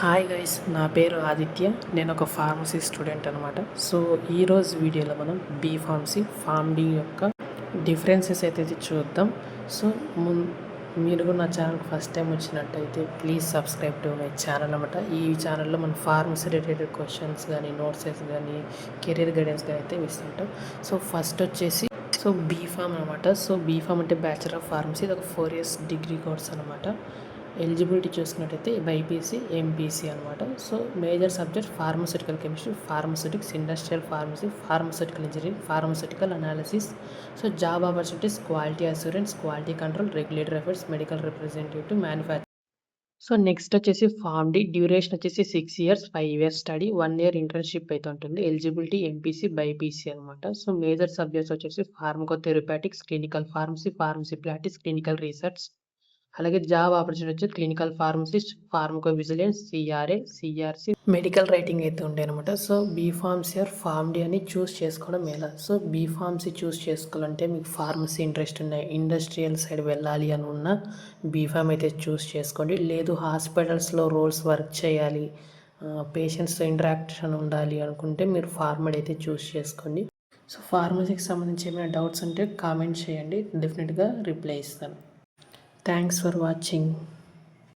Hi guys, నా పేరు ఆదిత్య. నేను ఒక ఫార్మసీ స్టూడెంట్ అనమాట. సో ఈరోజు వీడియోలో మనం బీ ఫార్మసీ ఫార్మ్ డి యొక్క డిఫరెన్సెస్ అయితే చూద్దాం. సో మీరు కూడా నా ఛానల్కి ఫస్ట్ టైం వచ్చినట్టయితే please subscribe to my channel అనమాట. ఈ ఛానల్లో మనం ఫార్మసీ రిలేటెడ్ క్వశ్చన్స్ కానీ నోట్సెస్ కానీ కెరీర్ గైడెన్స్ కానీ అయితే ఇస్తుంటాం. సో ఫస్ట్ వచ్చేసి బీఫామ్ అనమాట. సో బీఫామ్ అంటే బ్యాచిలర్ ఆఫ్ ఫార్మసీ. ఇది ఒక 4 years డిగ్రీ కోర్స్ అనమాట. ఎలిజిబిలిటీ చూసుకున్నట్టయితే బైపీసీ ఎంపీసీ అనమాట. So major subject pharmaceutical chemistry, pharmaceutics, industrial pharmacy, pharmaceutical engineering, pharmaceutical analysis. So job opportunities quality assurance, quality control, regulatory affairs, medical representative, manufacturing. So next వచ్చేసి form D. Duration వచ్చేసి 6 years, 5 years study, 1 year internship అయితే ఉంటుంది. Eligibility MPC BiPC అనమాట. So major subjects వచ్చేసి pharmacotherapeutics, clinical pharmacy, pharmacy practice, clinical research. అలాగే job opportunity వచ్చి clinical pharmacist, pharmacovigilance, CRA, CRC, medical writing అయితే ఉంటాయి అనమాట. So B pharmacy or pharm D అని చూస్ చేసుకోవడం ఎలా? సో బీఫార్మసీ చూస్ చేసుకోవాలంటే మీకు ఫార్మసీ ఇంట్రెస్ట్ ఉన్నాయి, ఇండస్ట్రియల్ సైడ్ వెళ్ళాలి అని ఉన్న బీఫామ్ అయితే చూస్ చేసుకోండి. లేదు హాస్పిటల్స్లో రోల్స్ వర్క్ చేయాలి, పేషెంట్స్తో ఇంటరాక్షన్ ఉండాలి అనుకుంటే మీరు ఫార్మడ్ అయితే చూస్ చేసుకోండి. సో ఫార్మసీకి సంబంధించి ఏమైనా డౌట్స్ ఉంటే కామెంట్ చేయండి, డెఫినెట్గా రిప్లై ఇస్తాను. Thanks for watching.